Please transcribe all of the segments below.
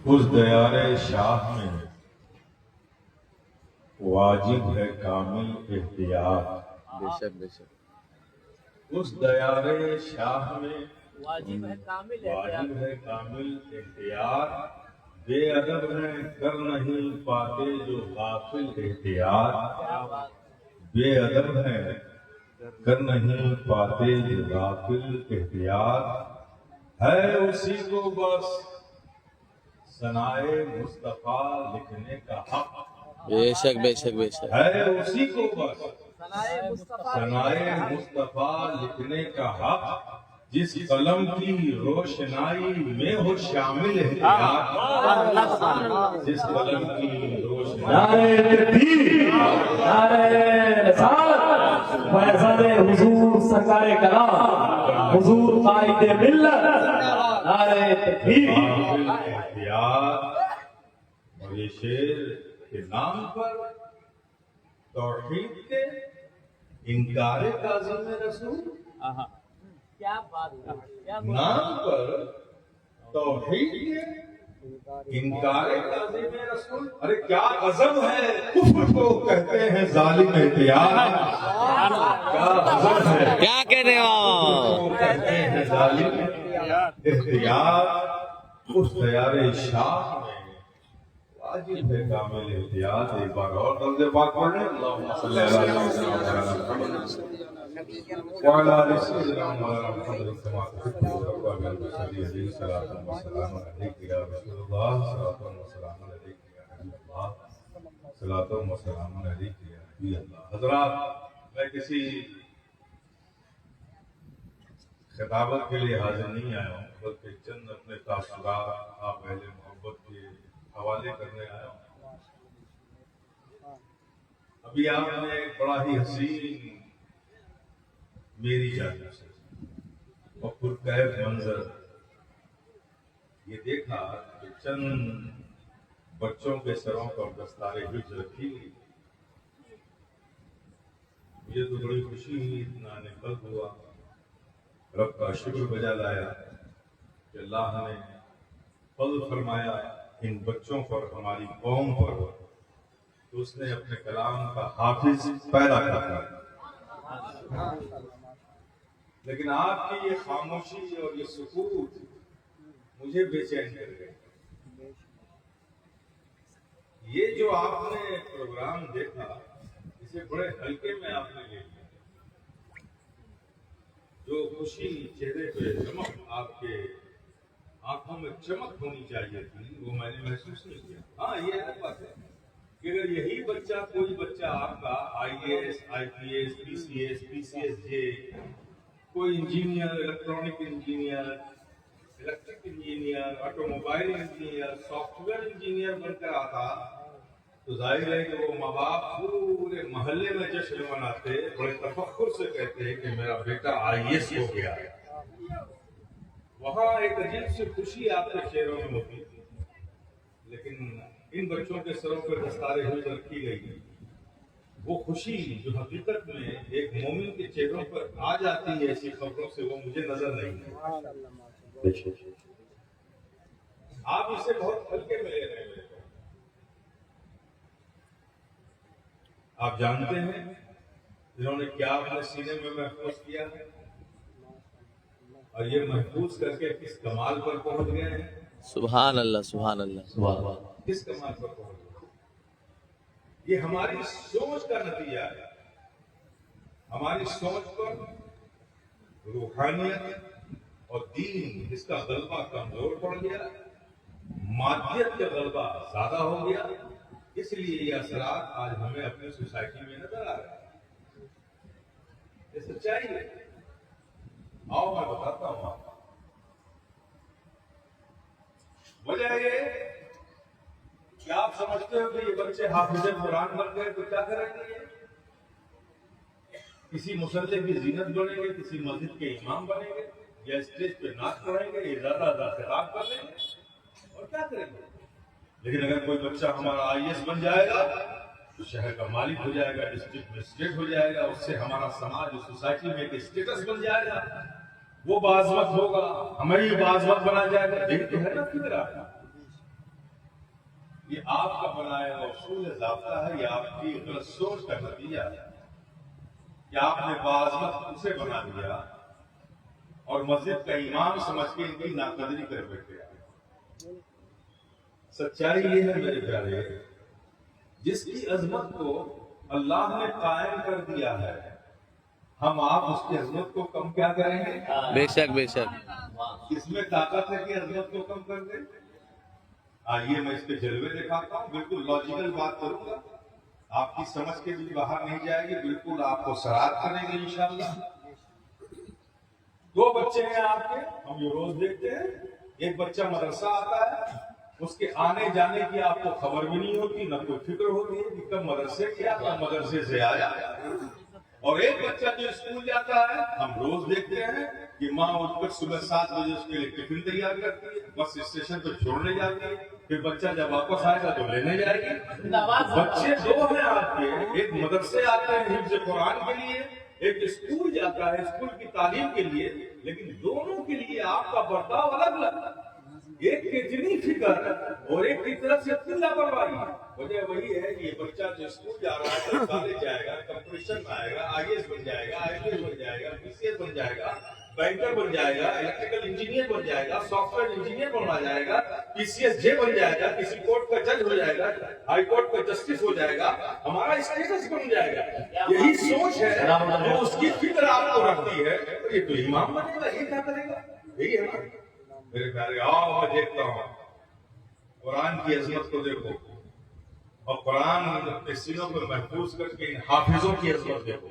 اس دیار شاہ میں واجب ہے کامل احتیاط. بے شک بے شک. اس دیار شاہ میں واجب ہے کامل واجب ہے کامل احتیاط. بے ادب ہے کر نہیں پاتے جو غافل احتیاط. بے ادب ہے کر نہیں پاتے جو غافل احتیاط. ہے اسی کو بس ثنائے مصطفیٰ لکھنے کا حق. بے شک بے شک بے شک. ہے اسی کو بس ثنائے مصطفیٰ ثنائے مصطفیٰ لکھنے کا حق. جس قلم کی روشنائی میں ہو شامل احتیاط. جس قلم کی روشنائی نعرہ تکبیر، نعرہ رسالت، فیضان حضور سرکار کلام، حضور قائد ملت، نعرہ تکبیر. قابل احتیاط. اور یہ شعر کے نام پر توحید کے انکار کاظم رسول. کیا بات ہے، کیا بات نام پر توحید کے انکار کاظم رسول. ارے کیا عزم ہے کفر کو کہتے ہیں ظالم احتیاط. کیا عزم ہے کیا کہتے ہیں کفر کو کہتے ہیں ظالم احتیاط. اس دیار شاہ میں واجب ہے کامل احتیاط. ایک بار اور درود پاک پڑھ لیں. اللہم صلی علی سیدنا محمد وعلی آل سیدنا محمد كما تحب وترضى بالمرسلين عليه الصلاة والسلام عليك يا رسول الله. صلاة وسلام عليك يا حبيب الله. صلاة وسلام عليك يا حبيب الله. حضرات، میں کسی خطابت کے لیے حاضر نہیں آیا ہوں، بلکہ چند اپنے تاثرات آپ اہل محبت کے حوالے کرنے آیا ہوں. ابھی آپ نے ایک بڑا ہی حسین میری جانب سے اور پرکیف منظر یہ دیکھا کہ چند بچوں کے سروں پر دستار حفظ رکھی گئی. مجھے تو بڑی خوشی ہوئی، اتنا نقل ہوا، رب کا شکر بجا لایا کہ اللہ نے فضل فرمایا ان بچوں پر، ہماری قوم پر، تو اس نے اپنے کلام کا حافظ پیدا کرتا. لیکن آپ کی یہ خاموشی اور یہ سکوت مجھے بے چین کر گئے. یہ جو آپ نے پروگرام دیکھا اسے بڑے ہلکے میں آپ نے لے لیا. جو خوشی چہرے پہ چمک، آپ کے آنکھوں میں چمک ہونی چاہیے تھی، وہ میں نے محسوس نہیں کیا. ہاں یہ الگ بات ہے کہ اگر یہی بچہ، کوئی بچہ آپ کا آئی اے ایس، آئی پی ایس، پی سی ایس جے، کوئی engineer, electronic engineer, electric engineer, automobile engineer, software engineer بن کر آتا تو ظاہر ہے کہ وہ ماں باپ پورے محلے میں جشن مناتے، بڑے تفخر سے کہتے کہ میرا بیٹا آئی ایس ہو گیا. وہاں ایک عجیب سی خوشی آپ کے چہروں میں ہوتی تھی. لیکن ان بچوں کے سروں پر دستار حفظ رکھی گئی، وہ خوشی جو حقیقت میں ایک مومن کے چہروں پر آ جاتی ہے ایسی خبروں سے، وہ مجھے نظر نہیں ہے. آپ اسے بہت ہلکے میں لے رہے ہیں. آپ جانتے ہیں جنہوں نے کیا اپنے سینے میں محفوظ کیا ہے اور یہ محفوظ کر کے کس کمال پر پہنچ گئے ہیں. سبحان اللہ سبحان اللہ. کس کمال پر پہنچ گئے. یہ ہماری سوچ کا نتیجہ ہے. ہماری سوچ پر روحانیت اور دین، اس کا غلبہ کمزور پڑ گیا، مادیت کا غلبہ زیادہ ہو گیا. اس لیے یہ اثرات آج ہمیں اپنی سوسائٹی میں نظر آ رہے ہیں. یہ سچائی ہے. آؤ میں بتاتا ہوں آپ کو. وجہ یہ کہ آپ سمجھتے ہو کہ یہ بچے حافظ قرآن بن گئے تو کیا کریں گے؟ کسی مسلح کی زینت بنیں گے، کسی مسجد کے امام بنیں گے، یا اسٹیج پہ نعت پڑھیں گے، یا زیادہ خطاب کر لیں گے اور کیا کریں گے. لیکن اگر کوئی بچہ ہمارا آئی ایس بن جائے گا تو شہر کا مالک ہو جائے گا، ڈسٹرکٹ میجسٹریٹ ہو جائے گا، اس سے ہمارا سماج اور سوسائٹی میں ایک اسٹیٹس بن جائے گا، وہ باعزت ہوگا، ہمیں ہی باعزت بنا جائے گا. یہی تو ہے نا فکر. یہ آپ کا بنایا ہوا اصول ضابطہ ہے، یہ آپ کی غلط سوچ کا نتیجہ ہے کہ آپ نے بعضمت اسے بنا دیا اور مسجد کا امام سمجھ کے ان کی ناقدری کر بیٹھے۔ سچائی یہ ہے میرے پیارے، جس کی عظمت کو اللہ نے قائم کر دیا ہے، ہم آپ اس کی عظمت کو کم کیا کریں گے؟ بے شک بے شک اس میں طاقت ہے کہ عظمت کو کم کر دیں؟ آئیے میں اس کے جلوے دکھاتا ہوں، بالکل لاجیکل بات کروں گا، آپ کی سمجھ کے بھی باہر نہیں جائے گی، بالکل آپ کو سرات کریں گے انشاءاللہ۔ دو بچے ہیں آپ کے، ہم یہ روز دیکھتے ہیں، ایک بچہ مدرسہ آتا ہے، اس کے آنے جانے کی آپ کو خبر بھی نہیں ہوتی، نہ کوئی فکر ہوتی ہے کہ کب مدرسے گیا کب مدرسے سے آیا، اور ایک بچہ جو اسکول جاتا ہے، ہم روز دیکھتے ہیں کہ ماں اٹھ کر صبح 7 بجے اس کے لیے ٹفن تیار کرتی ہے، بس اسٹیشن پہ چھوڑنے جاتی ہے، پھر بچہ جب واپس آئے گا تو لینے جائے گی۔ بچے دو ہیں آپ کے، ایک مدرسے آتے ہیں حفظ قرآن کے لیے، ایک اسکول جاتا ہے اسکول کی تعلیم کے لیے، لیکن دونوں کے لیے آپ کا برتاؤ الگ الگ، ایک کی اتنی فکر اور ایک کی طرف سے اتنی لاپرواہی۔ وجہ وہی ہے کہ یہ بچہ جو اسکول جا رہا ہے، جب کالج جائے گا، کمپٹیشن میں آئے گا، آئی ایس بن جائے گا، آئی پی ایس بن جائے گا، پی سی ایس بن جائے گا، بینکر بن جائے گا، الیکٹریکل انجینئر بن جائے گا، سافٹ ویئر انجینئر بننا جائے گا، پی سی ایس جے بن جائے گا، کسی کورٹ کا جج ہو جائے گا، ہائی کورٹ کا جسٹس ہو جائے گا، ہمارا اسٹیٹس بن جائے گا۔ یہی سوچ ہے جو اس کی فکر آپ کو رکھتی ہے، یہ تو امام بنے گا، یہ کیا کرے گا؟ یہی ہے نا میرے پیارے۔ آؤ میں دیکھتا ہوں قرآن کی عظمت کو دیکھو، اور قرآن اپنے سینوں پر محفوظ کر کے ان حافظوں کی عظمت دیکھو۔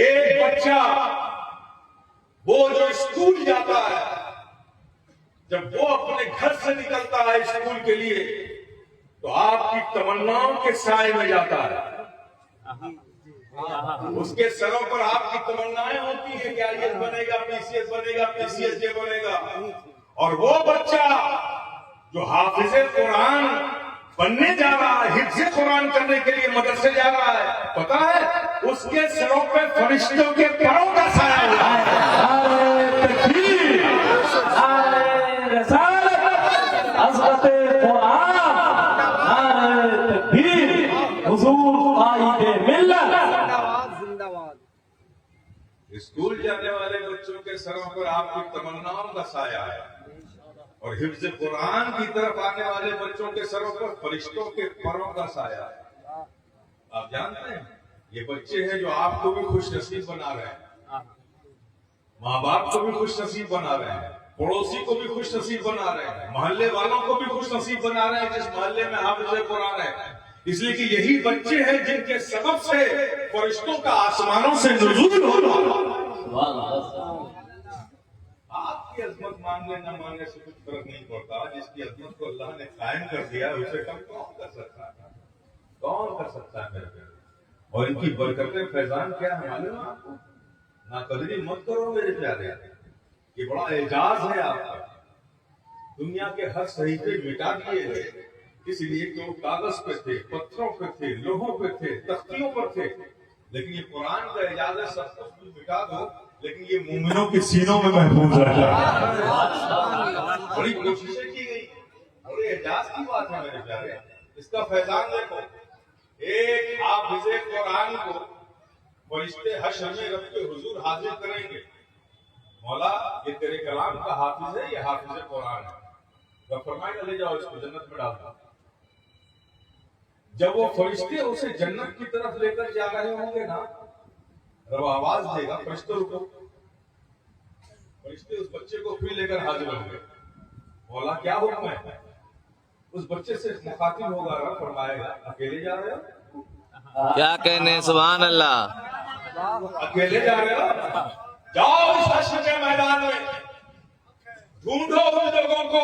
ایک بچہ وہ جو اسکول جاتا ہے، جب وہ اپنے گھر سے نکلتا ہے اسکول کے لیے تو آپ کی تمناؤں کے سائے میں جاتا ہے، اس کے سروں پر آپ کی تمنائیں ہوتی ہیں کہ آئی ایس بنے گا، پی سی ایس بنے گا، پی سی ایس جے بنے گا، اور وہ بچہ جو حافظ قرآن بننے جا رہا ہے، حفظ قرآن کرنے کے لیے مدرسے جا رہا ہے، پتا ہے اس کے سروں پہ فرشتوں کے پروں کا سایہ ہوا ہے۔ نعرہ تکبیر، نعرہ رسالت، عظمت قرآن، نعرہ تکبیر، حضور قائد ملت۔ اسکول جانے والے بچوں کے سروں پر آپ کی تمناؤں کا سایہ ہے، اور حفظ قرآن کی طرف آنے والے بچوں کے سروں پر فرشتوں کے پروں کا سایہ ہے۔ آپ جانتے ہیں یہ بچے ہیں جو آپ کو بھی خوش نصیب بنا رہے ہیں، ماں باپ کو بھی خوش نصیب بنا رہے ہیں، پڑوسی کو بھی خوش نصیب بنا رہے ہیں، محلے والوں کو بھی خوش نصیب بنا رہے ہیں جس محلے میں حافظ قرآن ہے، اس لیے کہ یہی بچے ہیں جن کے سبب سے فرشتوں کا آسمانوں سے نزول ہوتا۔ آپ کی عظمت مانگنے نہ مانگنے سے کچھ فرق نہیں پڑتا، جس کی عظمت کو اللہ نے قائم کر دیا اسے کم کون کر سکتا ہے؟ کون کر سکتا ہے میرے پیارے؟ اور ان کی برکتیں فیضان کیا ہے معلوم ہے آپ کو؟ ناقدری مت کرو میرے پیارے، یہ بڑا اعجاز ہے آپ کا۔ دنیا کے ہر صحیفے مٹا دیے گئے، اس لیے کہ وہ کاغذ پہ تھے، پتھروں پہ تھے، لوہوں پہ تھے، تختیوں پر تھے، لیکن یہ قرآن کا اعجاز ہے، سب کچھ مٹا دو لیکن یہ مومنوں کے سینوں میں محفوظ رہتا ہے۔ بڑی کوششیں کی گئی، بڑے اعجاز کی بات ہے میرے پیارے۔ اس کا فیضان دیکھو، ایک حافظ قرآن کو فرشتے حشر میں رب کے حضور حاضر کریں گے، مولا یہ تیرے کلام کا حافظ ہے، یہ حافظ قرآن ہے، رب فرمائے گا لے جاؤ اس کو جنت میں ڈال دو۔ جب وہ فرشتے اسے جنت کی طرف لے کر جا رہے ہوں گے نا، رب آواز دے گا فرشتوں رکو، فرشتے اس بچے کو پھر لے کر حاضر ہوں گے، مولا کیا حکم ہے؟ اس بچے سے مخاطب ہوگا، رب فرمائے گا اکیلے جا رہے ہو؟ کیا کہنے، سبحان اللہ۔ اکیلے جا رہے ہو؟ جاؤ اس حشر کے میدان میں، ڈھونڈو ان لوگوں کو،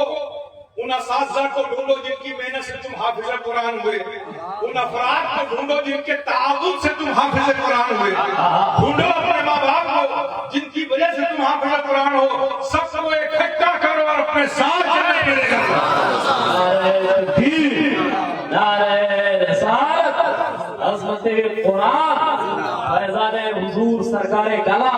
ان اساتذہ کو ڈھونڈو جن کی محنت سے تم حافظ قرآن ہوئے، ان افراد کو ڈھونڈو جن کے تعاون سے تم حافظ قرآن ہوئے، ڈھونڈو اپنے ماں باپ کو جن کی وجہ سے تم حافظ قرآن ہو، سب کو اکٹھا کرو اور اپنے ساتھ چلے کے لے جاؤ۔ نعرہ تکبیر، نعرہ رسالت، عظمت قرآن، فیضان حضور سرکار کلام۔